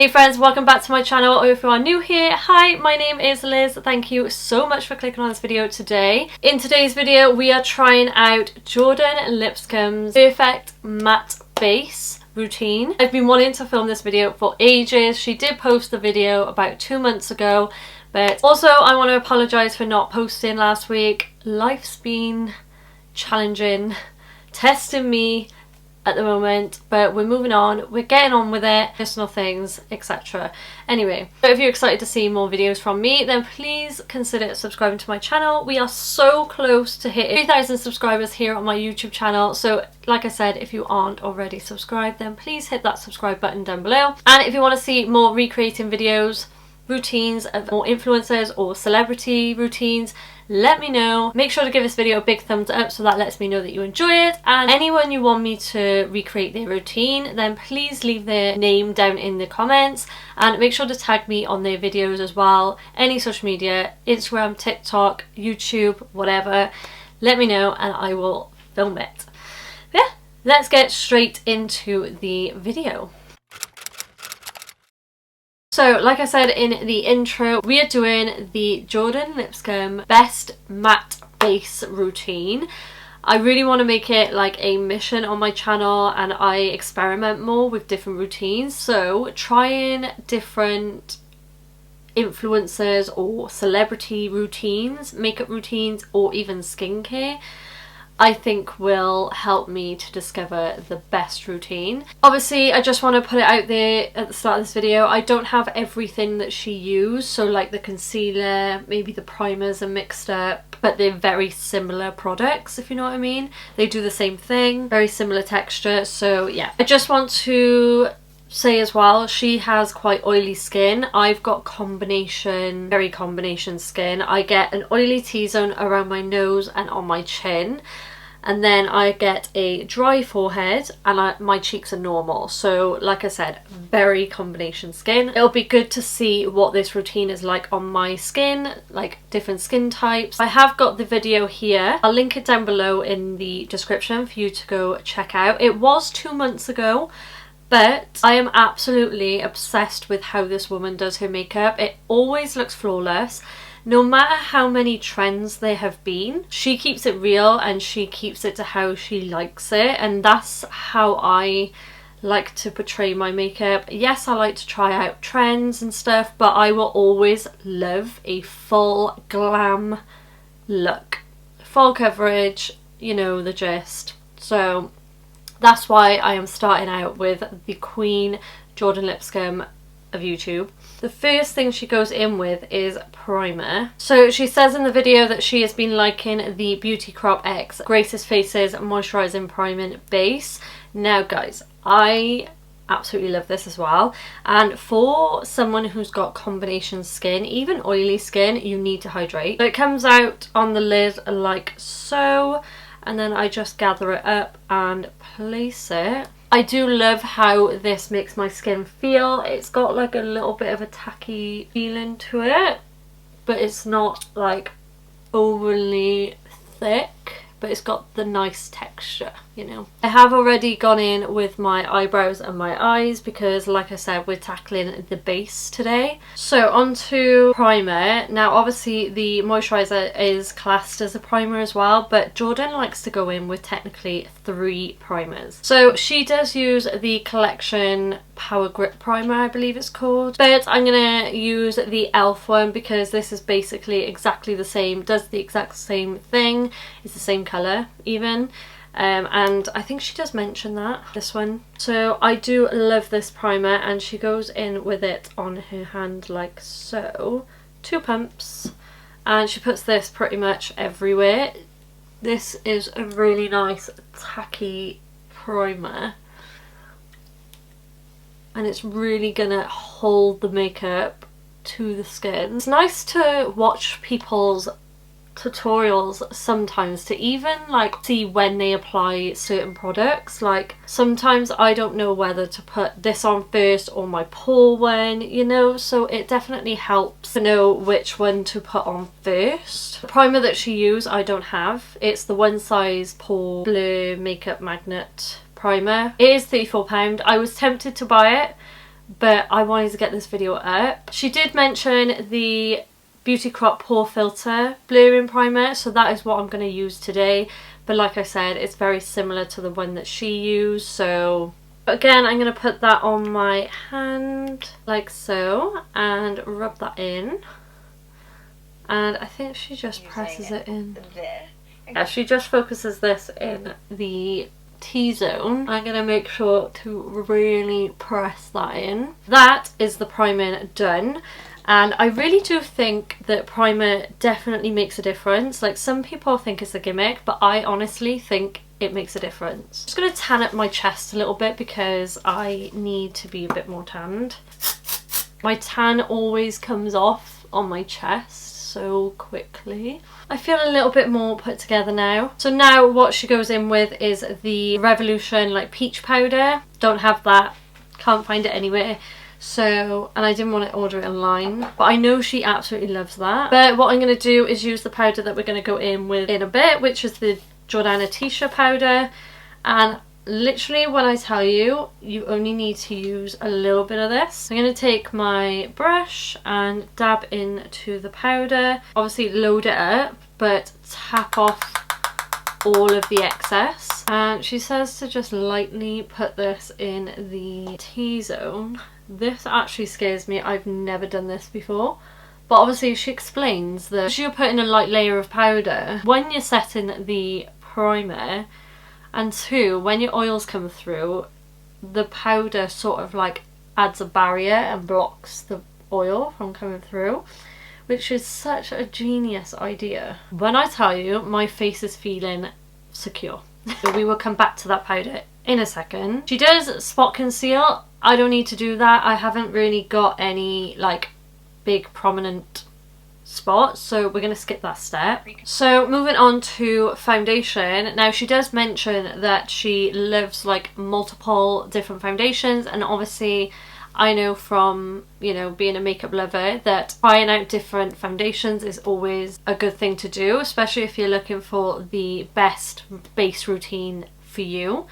Hey friends, welcome back to my channel, or if you are new here, hi, my name is Liz. Thank you so much for clicking on this video today. In today's video, we are trying out Jordan Lipscombe's Perfect Matte Base routine. I've been wanting to film this video for ages. She did post the video about 2 months ago, but also I want to apologise for not posting last week. Life's been challenging, testing me at the moment, but we're moving on, we're getting on with it, personal things, etc. Anyway, if you're excited to see more videos from me, then please consider subscribing to my channel. We are so close to hitting 3,000 subscribers here on my YouTube channel, so like I said, if you aren't already subscribed, then please hit that subscribe button down below. And if you want to see more recreating videos, routines of more influencers or celebrity routines, let me know. Make sure to give this video a big thumbs up so that lets me know that you enjoy it. And anyone you want me to recreate their routine, then please leave their name down in the comments and make sure to tag me on their videos as well. Any social media, Instagram, TikTok, YouTube, whatever, let me know and I will film it. Yeah, let's get straight into the video. So, like I said in the intro, we are doing the Jordan Lipscombe Best Matte Base routine. I really want to make it like a mission on my channel and I experiment more with different routines. So, trying different influencers or celebrity routines, makeup routines, or even skincare, I think will help me to discover the best routine. Obviously, I just want to put it out there at the start of this video, I don't have everything that she used, so like the concealer, maybe the primers are mixed up, but they're very similar products, if you know what I mean. They do the same thing, very similar texture, so yeah. I just want to say as well, she has quite oily skin. I've got very combination skin. I get an oily T-zone around my nose and on my chin, and then I get a dry forehead and my cheeks are normal. So like I said, very combination skin. It'll be good to see what this routine is like on my skin, like different skin types. I have got the video here. I'll link it down below in the description for you to go check out. It was 2 months ago, but I am absolutely obsessed with how this woman does her makeup. It always looks flawless. No matter how many trends there have been, she keeps it real and she keeps it to how she likes it, and that's how I like to portray my makeup. Yes, I like to try out trends and stuff, but I will always love a full glam look. Full coverage, you know the gist. So that's why I am starting out with the Queen Jordan Lipscombe of YouTube. The first thing she goes in with is primer. So she says in the video that she has been liking the Beauty Crop X Grace's Faces Moisturising Priming Base. Now guys, I absolutely love this as well, and for someone who's got combination skin, even oily skin, you need to hydrate. So it comes out on the lid like so, and then I just gather it up and place it. I do love how this makes my skin feel. It's got like a little bit of a tacky feeling to it, but it's not like overly thick, but it's got the nice texture, you know. I have already gone in with my eyebrows and my eyes because, like I said, we're tackling the base today. So onto primer. Now obviously the moisturiser is classed as a primer as well, but Jordan likes to go in with technically 3 primers. So she does use the Collection Power Grip Primer, I believe it's called, but I'm gonna use the e.l.f. one because this is basically exactly the same, does the exact same thing, it's the same colour even, and I think she does mention that, this one. So I do love this primer, and she goes in with it on her hand like so, 2 pumps, and she puts this pretty much everywhere. This is a really nice tacky primer, and it's really gonna hold the makeup to the skin. It's nice to watch people's tutorials sometimes to even like see when they apply certain products. Like sometimes I don't know whether to put this on first or my pore one, you know, so it definitely helps to know which one to put on first. The primer that she used I don't have. It's the One Size Pore Blur Makeup Magnet primer. It is £34. I was tempted to buy it, but I wanted to get this video up. She did mention the Beauty Crop Pore Filter blurring primer, so that is what I'm going to use today. But like I said, it's very similar to the one that she used, so again I'm going to put that on my hand like so and rub that in. And I think she just presses it in there. Yeah, she just focuses this in the T-zone. I'm going to make sure to really press that in. That is the primer done. And I really do think that primer definitely makes a difference. Like, some people think it's a gimmick, but I honestly think it makes a difference. I'm just going to tan up my chest a little bit because I need to be a bit more tanned. My tan always comes off on my chest so quickly. I feel a little bit more put together now. So now what she goes in with is the Revolution like peach powder. Don't have that, can't find it anywhere. So, and I didn't want to order it online, but I know she absolutely loves that. But what I'm going to do is use the powder that we're going to go in with in a bit, which is the Jordana Tisha powder. And literally when I tell you, you only need to use a little bit of this. I'm going to take my brush and dab into the powder. Obviously load it up, but tap off all of the excess. And she says to just lightly put this in the T-zone. This actually scares me. I've never done this before. But obviously she explains that as you're putting a light layer of powder, when you're setting the primer, and two, when your oils come through, the powder sort of like adds a barrier and blocks the oil from coming through, which is such a genius idea. When I tell you, my face is feeling secure. We will come back to that powder in a second. She does spot conceal. I don't need to do that. I haven't really got any like big prominent spots, so we're going to skip that step. So moving on to foundation. Now she does mention that she loves like multiple different foundations, and obviously I know from, you know, being a makeup lover that trying out different foundations is always a good thing to do, especially if you're looking for the best base routine for you.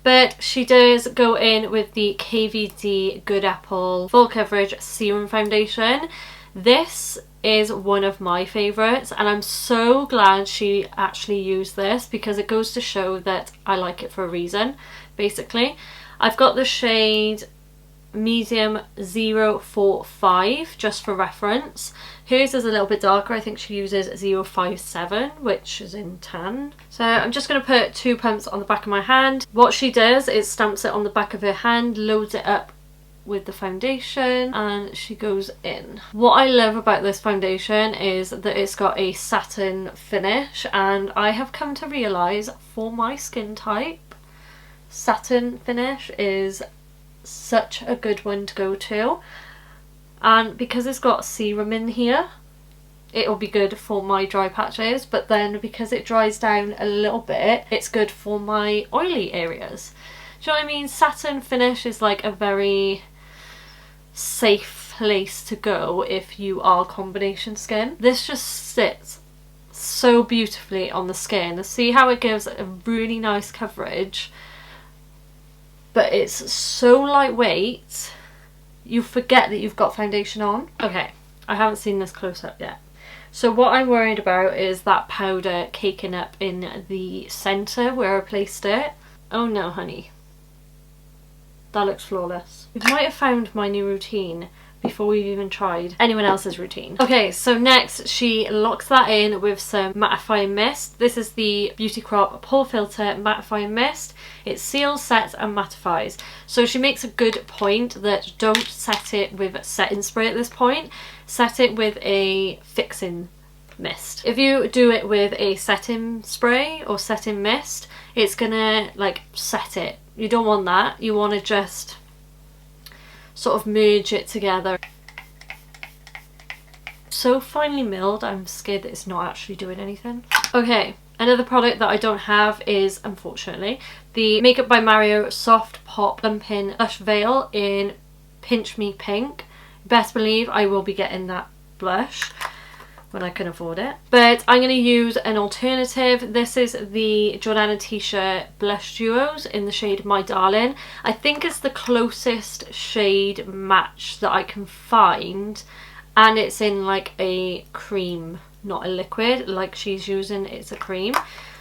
But she does go in with the KVD Good Apple Full Coverage Serum Foundation. This is one of my favourites, and I'm so glad she actually used this because it goes to show that I like it for a reason, basically. I've got the shade medium 045 just for reference. Hers is a little bit darker. I think she uses 057, which is in tan. So I'm just going to put 2 pumps on the back of my hand. What she does is stamps it on the back of her hand, loads it up with the foundation, and she goes in. What I love about this foundation is that it's got a satin finish, and I have come to realise for my skin type, satin finish is such a good one to go to. And because it's got serum in here, it'll be good for my dry patches, but then because it dries down a little bit, it's good for my oily areas. Do you know what I mean? Satin finish is like a very safe place to go if you are combination skin. This just sits so beautifully on the skin. See how it gives a really nice coverage, but it's so lightweight you forget that you've got foundation on. Okay, I haven't seen this close up yet. So what I'm worried about is that powder caking up in the centre where I placed it. Oh no, honey. That looks flawless. We might have found my new routine before we've even tried anyone else's routine. Okay, so next she locks that in with some mattifying mist. This is the Beauty Crop Pore Filter Mattifying Mist. It seals, sets and mattifies. So she makes a good point that don't set it with setting spray at this point. Set it with a fixing mist. If you do it with a setting spray or setting mist, it's gonna like set it. You don't want that. You want to just sort of merge it together. So finely milled, I'm scared that it's not actually doing anything. Okay, another product that I don't have is, unfortunately, the Makeup by Mario Soft Pop Plumping Blush Veil in Pinch Me Pink. Best believe I will be getting that blush. when I can afford it. But I'm going to use an alternative. This is the Jordana T-shirt Blush Duos in the shade My Darling. I think it's the closest shade match that I can find, and it's in like a cream, not a liquid like she's using. It's a cream,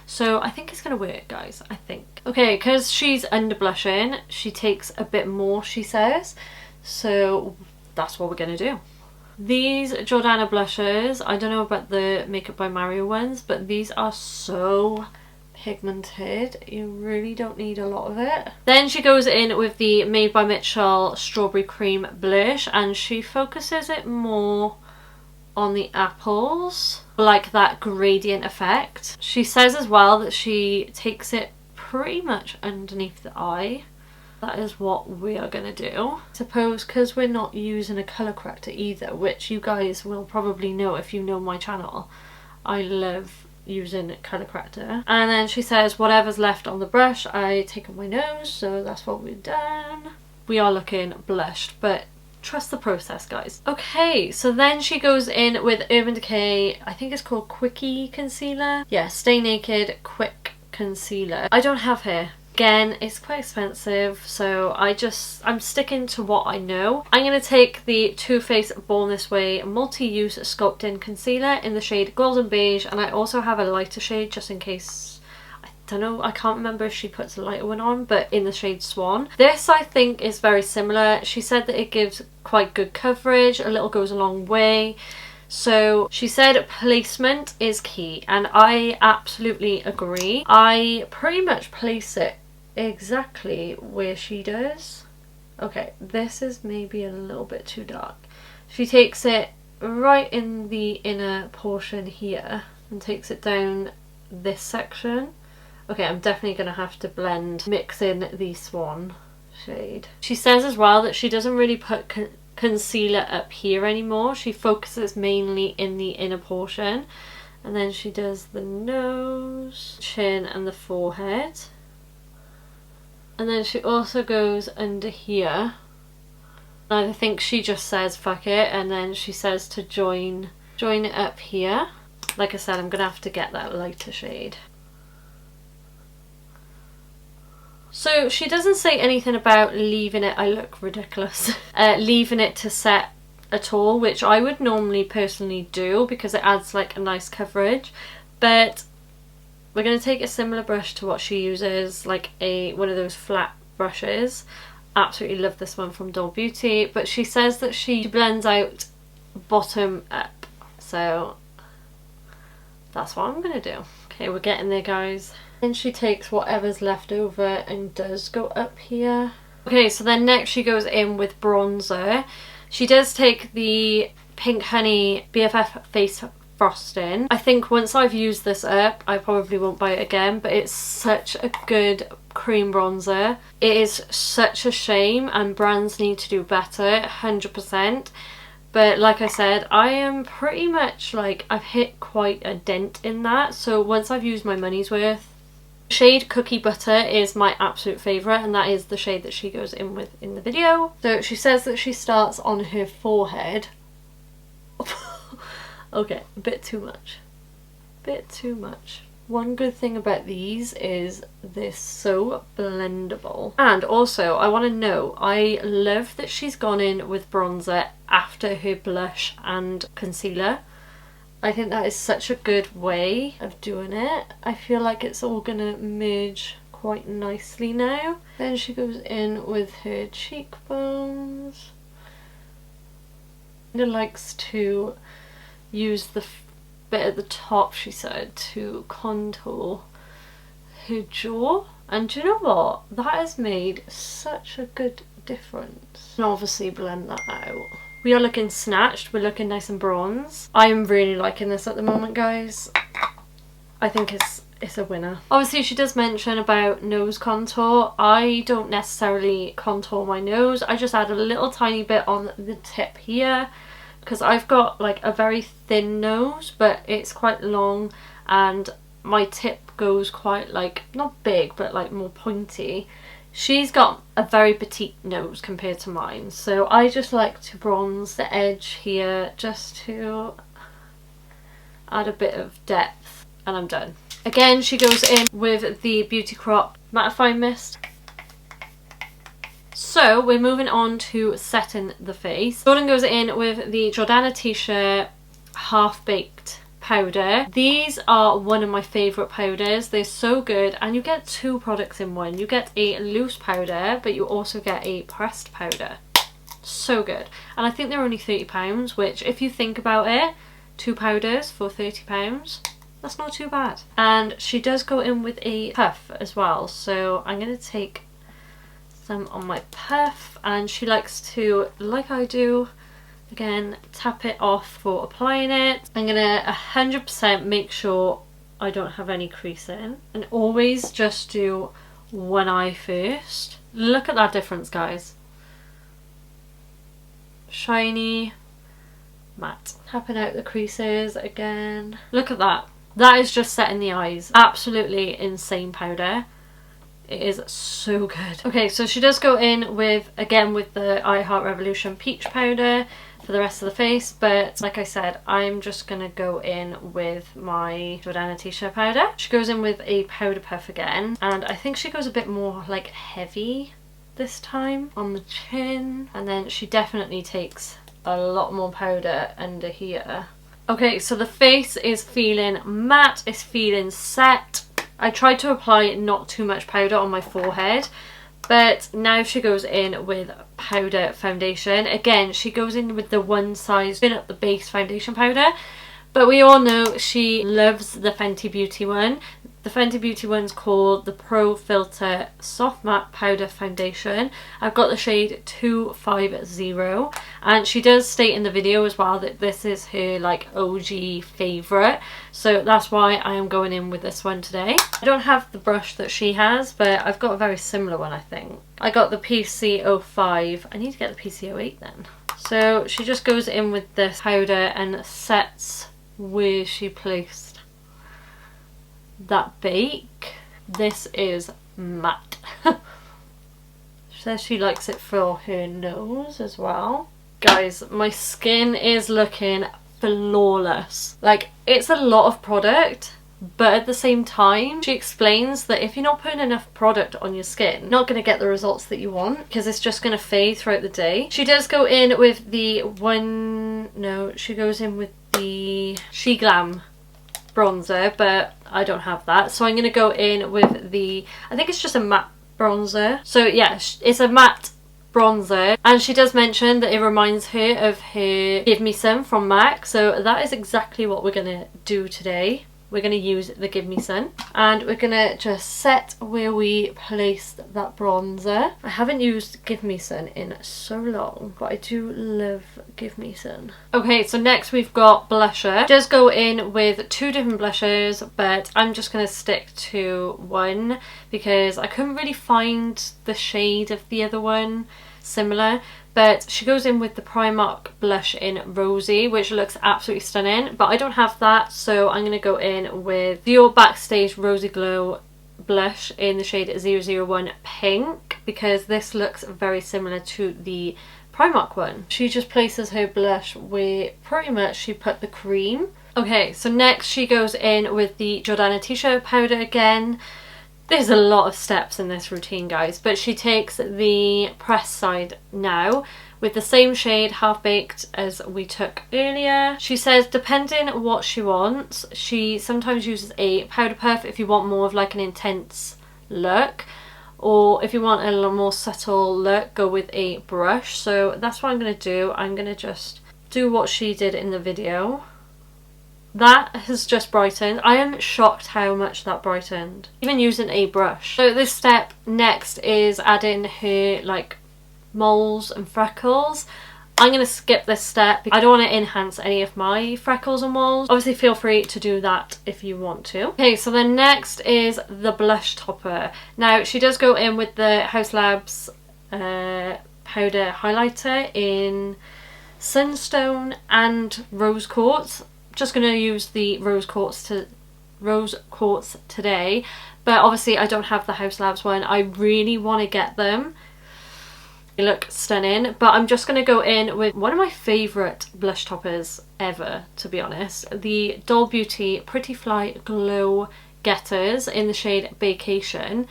so I think it's gonna work, guys. I think. Okay, because she's under blushing, she takes a bit more, she says, so that's what we're gonna do. These Jordana blushes, I don't know about the Makeup by Mario ones, but these are so pigmented. You really don't need a lot of it. Then she goes in with the Made by Mitchell Strawberry Cream Blush, and she focuses it more on the apples, like that gradient effect. She says as well that she takes it pretty much underneath the eye. That is what we are going to do. I suppose because we're not using a colour corrector either, which you guys will probably know if you know my channel. I love using colour corrector. And then she says whatever's left on the brush I take on my nose, so that's what we've done. We are looking blushed, but trust the process, guys. Okay, so then she goes in with Urban Decay, I think it's called Quickie Concealer. Yeah, Stay Naked Quick Concealer. I don't have hair. Again, it's quite expensive, so I'm sticking to what I know. I'm going to take the Too Faced Born This Way Multi-Use Sculpting Concealer in the shade Golden Beige, and I also have a lighter shade just in case. I don't know, I can't remember if she puts a lighter one on, but in the shade Swan. This I think is very similar. She said that it gives quite good coverage, a little goes a long way. So she said placement is key, and I absolutely agree. I pretty much place it exactly where she does. Okay, this is maybe a little bit too dark. She takes it right in the inner portion here and takes it down this section. Okay, I'm definitely going to have to blend, mix in the Swan shade. She says as well that she doesn't really put concealer up here anymore. She focuses mainly in the inner portion, and then she does the nose, chin and the forehead, and then she also goes under here. I think she just says fuck it, and then she says to join it up here. Like I said, I'm gonna have to get that lighter shade. So she doesn't say anything about leaving it, I look ridiculous, leaving it to set at all, which I would normally personally do because it adds like a nice coverage. But we're going to take a similar brush to what she uses, like one of those flat brushes. Absolutely love this one from Doll Beauty, but she says that she blends out bottom up, so that's what I'm going to do. Okay, we're getting there, guys. Then she takes whatever's left over and does go up here. Okay, so then next she goes in with bronzer. She does take the Pink Honey BFF Face Frosting. I think once I've used this up, I probably won't buy it again, but it's such a good cream bronzer. It is such a shame, and brands need to do better, 100%. But like I said, I am pretty much like, I've hit quite a dent in that, so once I've used my money's worth. Shade Cookie Butter is my absolute favourite, and that is the shade that she goes in with in the video. So she says that she starts on her forehead. Okay, a bit too much. Bit too much. One good thing about these is they're so blendable. And also, I want to know, I love that she's gone in with bronzer after her blush and concealer. I think that is such a good way of doing it. I feel like it's all gonna merge quite nicely now. Then she goes in with her cheekbones. She likes to use the bit at the top, she said, to contour her jaw. And do you know what? That has made such a good difference. And obviously blend that out. We are looking snatched, we're looking nice and bronze. I am really liking this at the moment, guys. I think it's a winner. Obviously she does mention about nose contour. I don't necessarily contour my nose, I just add a little tiny bit on the tip here, because I've got like a very thin nose, but it's quite long, and my tip goes quite like, not big, but like more pointy. She's got a very petite nose compared to mine, so I just like to bronze the edge here just to add a bit of depth, and I'm done. Again, she goes in with the Beauty Crop mattifying mist. So we're moving on to setting the face. Jordan goes in with the Jordana T-shirt Half Baked powder. These are one of my favourite powders. They're so good, and you get two products in one. You get a loose powder, but you also get a pressed powder. So good. And I think they're only £30, which if you think about it, 2 powders for £30, that's not too bad. And she does go in with a puff as well, so I'm going to take some on my puff, and she likes to, like I do, again, tap it off for applying it. I'm gonna 100% make sure I don't have any creasing, and always just do one eye first. Look at that difference, guys. Shiny, matte. Tapping out the creases again. Look at that. That is just setting the eyes. Absolutely insane powder. It is so good. Okay, so she does go in with, again, with the I Heart Revolution peach powder for the rest of the face, but like I said, I'm just gonna go in with my Jordana T-shirt powder. She goes in with a powder puff again, and I think she goes a bit more like heavy this time on the chin, and then she definitely takes a lot more powder under here. Okay, so the face is feeling matte, it's feeling set. I tried to apply not too much powder on my forehead, but now she goes in with powder foundation. Again, she goes in with the one size Spin Up the Base foundation powder, but we all know she loves the Fenty Beauty one. The Fenty Beauty one's called the Pro Filter Soft Matte Powder Foundation. I've got the shade 250, and she does state in the video as well that this is her like OG favourite, so that's why I am going in with this one today. I don't have the brush that she has, but I've got a very similar one, I think. I got the PC05. I need to get the PC08 then. So she just goes in with this powder and sets where she placed that bake. This is matte. She says she likes it for her nose as well. Guys, my skin is looking flawless. Like, it's a lot of product, but at the same time, she explains that if you're not putting enough product on your skin, you're not going to get the results that you want, because it's just going to fade throughout the day. She does go in with the she goes in with the She Glam bronzer, but I don't have that, so I'm going to go in with the, I think it's just a matte bronzer. So yeah, it's a matte bronzer, and she does mention that it reminds her of her Give Me Some from MAC, so that is exactly what we're going to do today. We're going to use the Give Me Some, and we're going to just set where we placed that bronzer. I haven't used Give Me Some in so long, but I do love Give Me Some. Okay, so next we've got blusher. Just go in with 2 different blushers, but I'm just going to stick to one because I couldn't really find the shade of the other one similar. But she goes in with the Primark blush in Rosy, which looks absolutely stunning, but I don't have that, so I'm going to go in with Dior Backstage Rosy Glow blush in the shade 001 Pink, because this looks very similar to the Primark one. She just places her blush where pretty much she put the cream. Okay, so next she goes in with the Jordana T-shirt powder again. There's a lot of steps in this routine, guys, but she takes the press side now with the same shade Half Baked as we took earlier. She says depending what she wants, she sometimes uses a powder puff if you want more of like an intense look, or if you want a little more subtle look, go with a brush. So that's what I'm going to do. I'm going to just do what she did in the video. That has just brightened. I am shocked how much that brightened, even using a brush. So this step next is adding her like moles and freckles. I'm going to skip this step. I don't want to enhance any of my freckles and moles. Obviously feel free to do that if you want to. Okay, so then next is the blush topper. Now she does go in with the Haus Labs powder highlighter in Sunstone and Rose Quartz. Just going to use the rose quartz today, but obviously I don't have the Haus Labs one. I really want to get them. They look stunning, but I'm just going to go in with one of my favourite blush toppers ever, to be honest. The Doll Beauty Pretty Fly Glow Getters in the shade Vacation.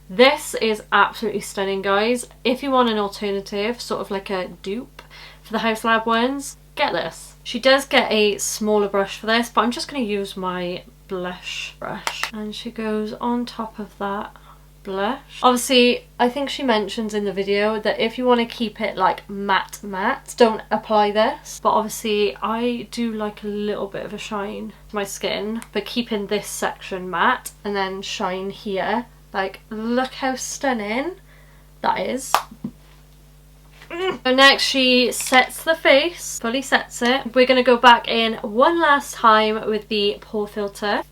This is absolutely stunning, guys. If you want an alternative, sort of like a dupe for the House Lab ones, get this. She does get a smaller brush for this, but I'm just going to use my blush brush. And she goes on top of that blush. Obviously, I think she mentions in the video that if you want to keep it like matte, don't apply this. But obviously, I do like a little bit of a shine to my skin, but keeping this section matte and then shine here. Like, look how stunning that is. So next she sets the face, fully sets it. We're going to go back in one last time with the pore filter.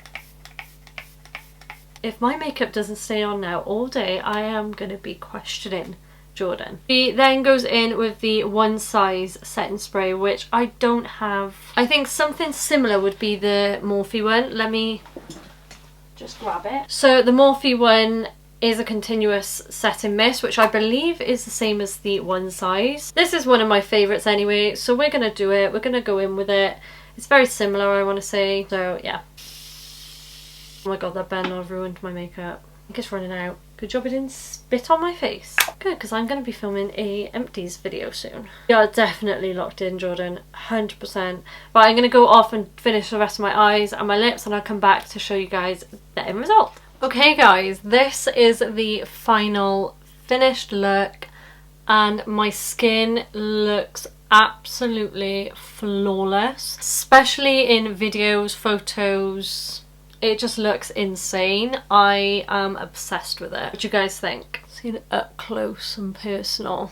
If my makeup doesn't stay on now all day, I am going to be questioning Jordan. She then goes in with the One Size setting spray, which I don't have. I think something similar would be the Morphe one. Let me just grab it. So the Morphe one is a continuous setting mist, which I believe is the same as the One Size. This is one of my favourites anyway, so we're going to do it. We're going to go in with it. It's very similar, I want to say. So yeah. Oh my god, that pen I've ruined my makeup. I think it's running out. Good job it didn't spit on my face. Good, because I'm going to be filming a empties video soon. You are definitely locked in, Jordan. 100%. But I'm going to go off and finish the rest of my eyes and my lips, and I'll come back to show you guys the end result. Okay guys, this is the final finished look, and my skin looks absolutely flawless. Especially in videos, photos. It just looks insane. I am obsessed with it. What do you guys think? Seen it up close and personal.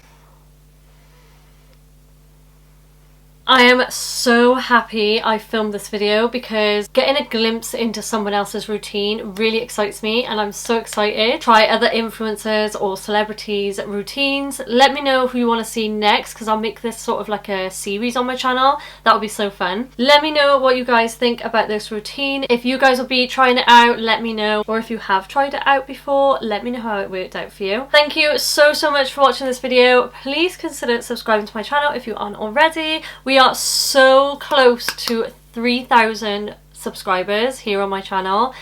I am so happy I filmed this video because getting a glimpse into someone else's routine really excites me, and I'm so excited to try other influencers or celebrities' routines. Let me know who you want to see next, because I'll make this sort of like a series on my channel. That would be so fun. Let me know what you guys think about this routine. If you guys will be trying it out, let me know. Or if you have tried it out before, let me know how it worked out for you. Thank you so much for watching this video. Please consider subscribing to my channel if you aren't already. We are so close to 3,000 subscribers here on my channel.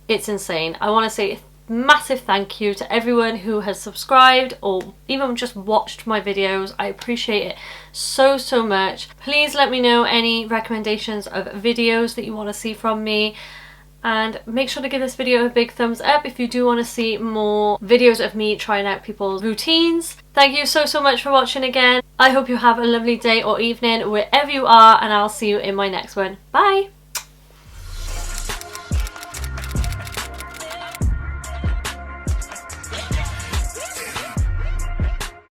It's insane. I want to say a massive thank you to everyone who has subscribed or even just watched my videos. I appreciate it so much. Please let me know any recommendations of videos that you want to see from me. And make sure to give this video a big thumbs up if you do want to see more videos of me trying out people's routines. Thank you so much for watching again. I hope you have a lovely day or evening wherever you are, and I'll see you in my next one. Bye!